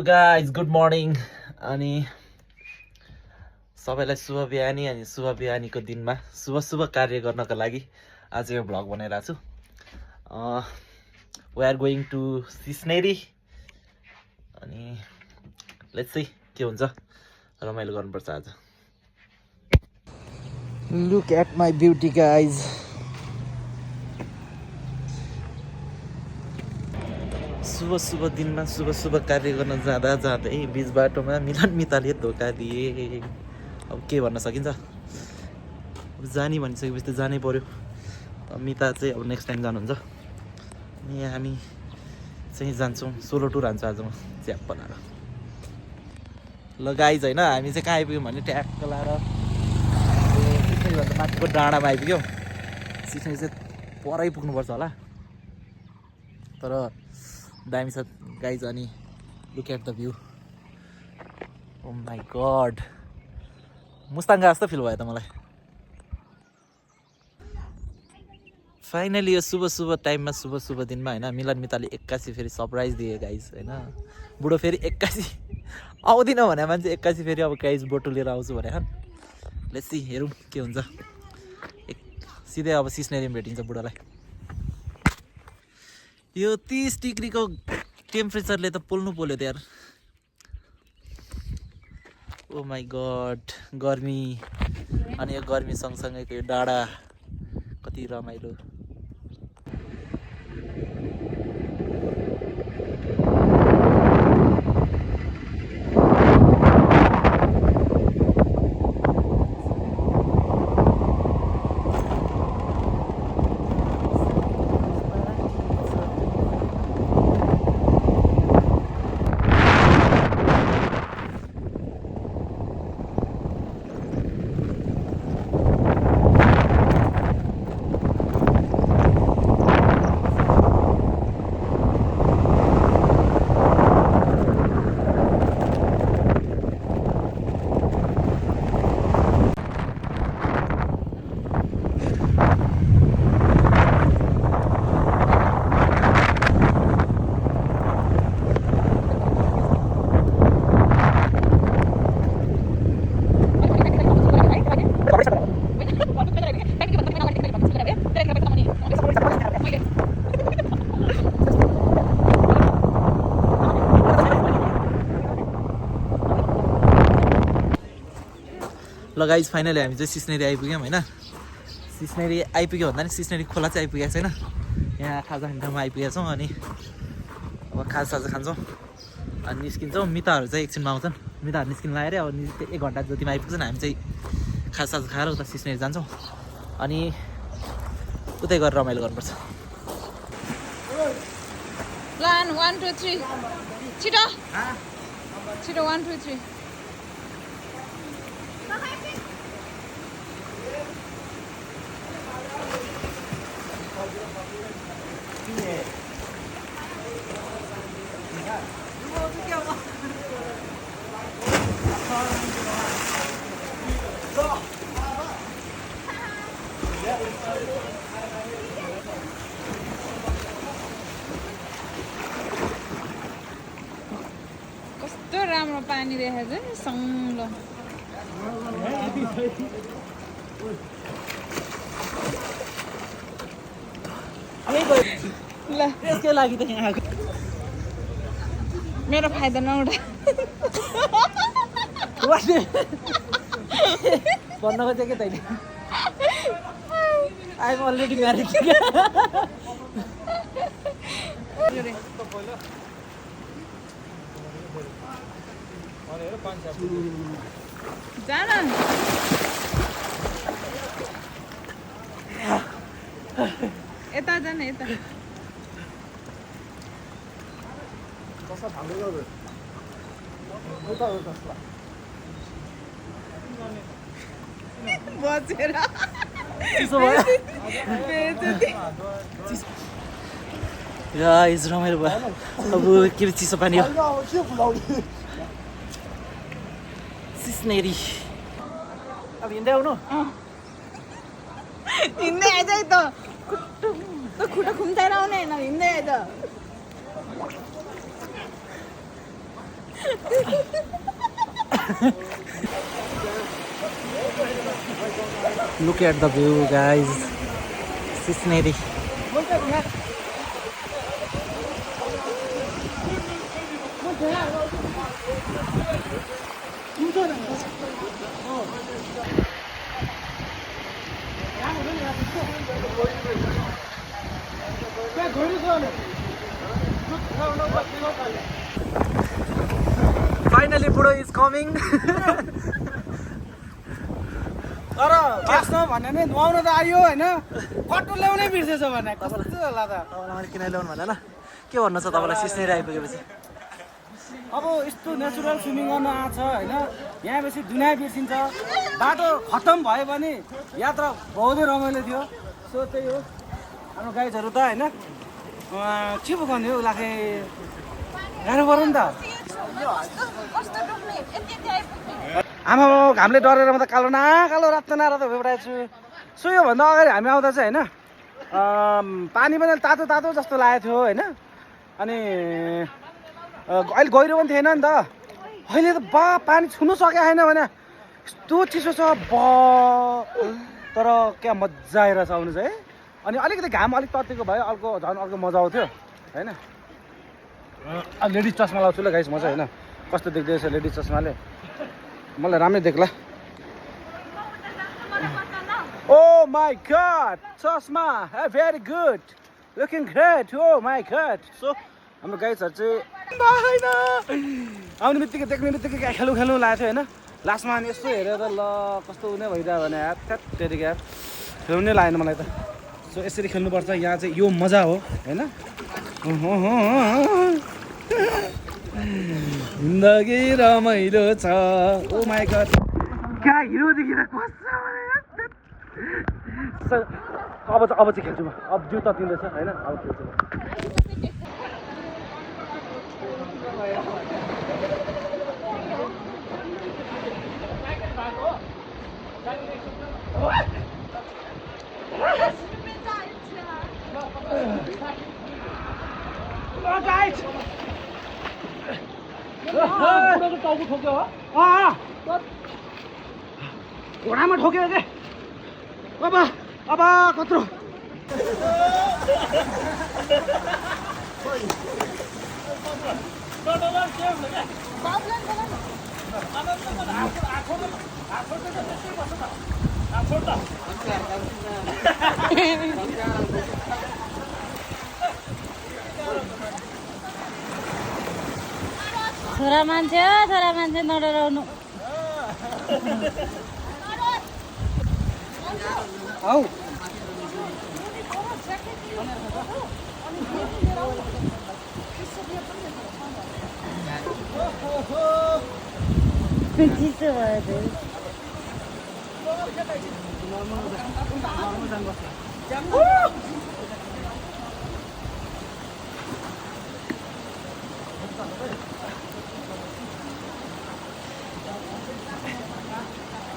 Guys good morning अनि सबैलाई शुभ बिहानी अनि शुभ बिहानीको दिनमा शुभ शुभ कार्य गर्नको लागि आज यो भ्लग बनाइरहेको छु we are going to Sisneri अनि लेट्स सी के हुन्छ रमाइलो गर्नुपर्छ आज look at my beauty guys शुभ शुभ दिनमा शुभ शुभ कार्य गर्न जाँदा जाँदै बिच बाटोमा मिलन मिताले धोका दिए अब के भन्न सकिन्छ अब जाने भनिसकेपछि त जानै पर्यो अब मिता चाहिँ अब नेक्स्ट टाइम जानुहुन्छ अनि हामी चाहिँ जान्छौँ सोलो टुर हान्छौँ आज म च्याप बनाएर ल गाइज होइन हामी चाहिँ कहाँ आइपुग्यौँ भने ट्याक्क लाएर सिस्नेरीभन्दा माथिको डाँडामा आइपुग्यौँ सिस्नेरी चाहिँ परै पुग्नुपर्छ होला तर दामी छ गाइज अनि look at the view oh my god मुस्ताङका जस्तो फिल भयो त मलाई फाइनली यो शुभ शुभ टाइममा शुभ शुभ दिनमा होइन मिलन मिताले 81 फेरि सरप्राइज दिए गाइज होइन बुढो फेरि 81 आउँदिन भने मान्छे 81 फेरि अब गाइज बोटो लिएर आउँछु भने लेट्स सी हेरौँ के हुन्छ सिधै अब सिस्नेरीमा भेटिन्छ बुढोलाई यो 30 डिग्रीको टेम्परेचरले त पोल्नु पोल्यो त यार ओ माई गड गर्मी अनि यो गर्मी सँगसँगैको यो डाँडा कति रमाइलो ल गाइज फाइनली हामी चाहिँ सिस्नेरी आइपुग्यौँ होइन सिस्नेरी आइपुग्यो भन्दा नि सिस्नेरी खोला चाहिँ आइपुगेको छैन यहाँ खाजा खाने ठाउँमा आइपुगेका छौँ अनि अब खाजासाजा खान्छौँ अनि निस्किन्छौँ मिताहरू चाहिँ एकछिनमा आउँछन् मिताहरू निस्किनु लागेर अब 1 घन्टा जतिमा आइपुग्छन् हामी चाहिँ खाजासाजा खाएर उता सिस्नेरी जान्छौँ अनि उतै गरेर रमाइलो गर्नुपर्छ Plan 1 2 3 छिटो छिटो 1 2 3 कस्तो राम्रो पानी देखेको छ नि सङ्लो ल यसकै लागि त यहाँ आएको मेरो फाइदा नउठा भन्न खोजेको तैँले आइएम अलरेडी म्यारिड जान यता जान यता बचेर चिसो भयो गाइस रमाइलो भयो अब के चिसो पानी हो सिस्नेरी अब हिँड्दै आउनु हिँड्दै आइज है त खुट्टा खुम्चाएर आउने होइन हिँड्दै आइज Look at the view, guys. Cincinnati. Finally, Budo is coming. तर बाँच्न भने नि नुहाउन त आयो होइन कटो ल्याउनै बिर्सेछ भने कस्तो होला त तपाईँलाई किन ल्याउनु भन्दा के भन्नु छ तपाईँलाई सिस्नेरी आइपुगेपछि अब यस्तो नेचुरल स्विमिङ गर्न आएको छ होइन यहाँ बेसी दुनियाँ बिर्सिन्छ बाटो खत्तम भयो भने यात्रा बहुतै रमाइलो थियो सो त्यही हो हाम्रो गाइजहरू त होइन के पो गर्ने हो उसलाई गाह्रो पऱ्यो नि त आमा घामले डरेर म त कालो न कालो रातो न रातो भेटाएको छु सो योभन्दा अगाडि हामी आउँदा चाहिँ होइन पानी पनि तातो तातो जस्तो लागेको थियो होइन अनि अहिले गहिरो पनि थिएन नि त अहिले त बा पानी छुनु सकेको छैन भने यस्तो चिसो छ तर क्या मजा आइरहेछ आउनु चाहिँ अनि अलिकति घाम अलिक तत्तिएको भयो झन् अर्को मजा आउँथ्यो होइन अब लेडिज चस्मा लाउँछु ल गाइस म चाहिँ होइन कस्तो देख्दैछ लेडिज चस्माले मलाई राम्रै देख्ला ओ माई गॉड चस्मा very good looking great oh my God so हाम्रो गाइजहरू चाहिँ आउने बित्तिकै देख्ने बित्तिकै खेलौँ खेलौँ लागेको थियो होइन लास्टमा अनि यस्तो हेरेर ल कस्तो हुने भइरह्यो भने यार त्यतिकै यार खेल्नै लागेन मलाई त सो यसरी खेल्नुपर्छ यहाँ चाहिँ यो मजा हो होइन जिन्दगी रमाइलो छ ओ माई गॉड क्या हिरो देखिएर अब चाहिँ खेल्छु म अब जिउ ततिँदैछ होइन अब खेल्छु टाउको ठोक्यो घोडामा ठोक्यो के अब कत्रो छोरा मान्छे नडराउनु आऊ चिसो भयो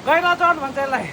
गएर चढ भन्छ यसलाई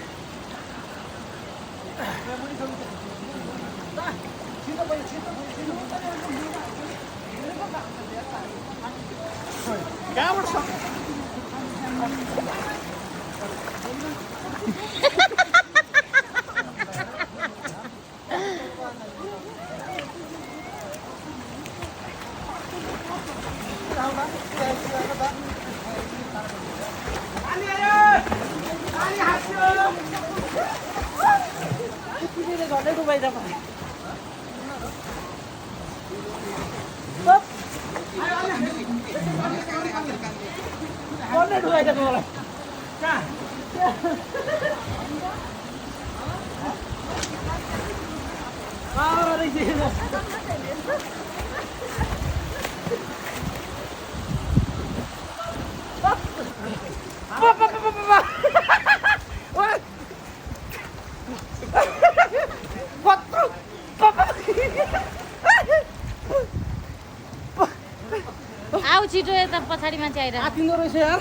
आऊ छिटो यता पछाडि मान्छे आइरहेको आतिँदो रहेछ यार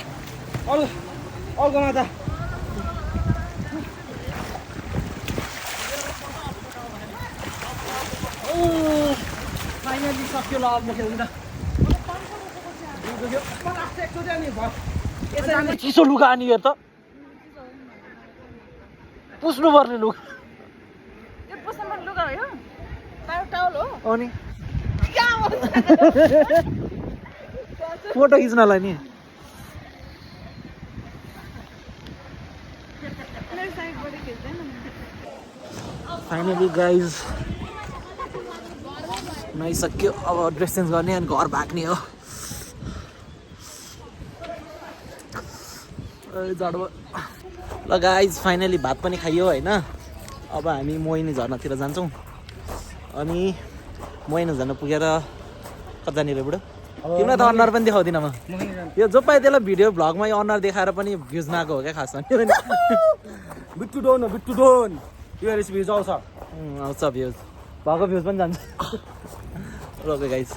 अर्कोमा त फाइनली सक्यो ल अब म खेल्नु त चिसो लुगा अनि हेर त पुस्नु पर्ने लुगा यो पुस्नुपर्ने लुगा हो यो टावल हो अनि फोटो खिच्नलाई नि फाइनली गाइज नुहाइसक्यो अब ड्रेस चेन्ज गर्ने अनि घर भाग्ने हो जाडो ल गाइज फाइनली भात पनि खाइयो होइन अब हामी मोहिनी झर्नातिर जान्छौँ अनि मोहिनी झर्ना पुगेर कता जाने रे बुढो तिमीलाई त अनुहार पनि देखाउँदिनँ म यो जो पायो त्यसलाई भिडियो भ्लगमा यो अनुहार देखाएर पनि भ्युज नआएको हो क्या खासमा बिट्टु डोन यो रेसिपी आउँछ आउँछ भ्युज भएको भ्युज पनि जान्छ रोके गाइज